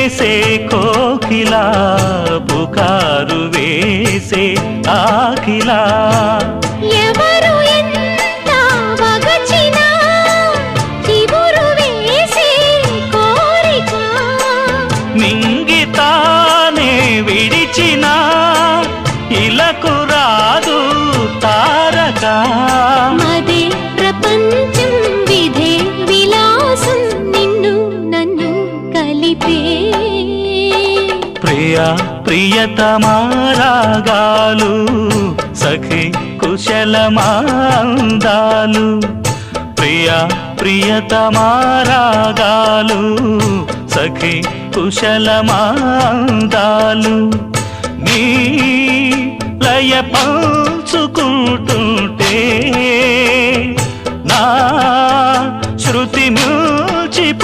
చేసే కోకిలా పుకారు వేసే ఆకిలా ఎవరు ఎంత వగచినా చివురు వేసే కోరిక మింగితానే విడిచిన ఇలకు రాదు తారక మదే ప్రపంచం విధే విలాసం నిన్ను నన్ను కలిపే ప్రియా ప్రియతమారాగాలు సఖి కుశలమాందాలు ప్రియా ప్రియతమారాగాలు సఖి కుశలమాందాలు నీ లయ పంచుకుంటుంటే నా శృతి మిల్చిపోతుంటే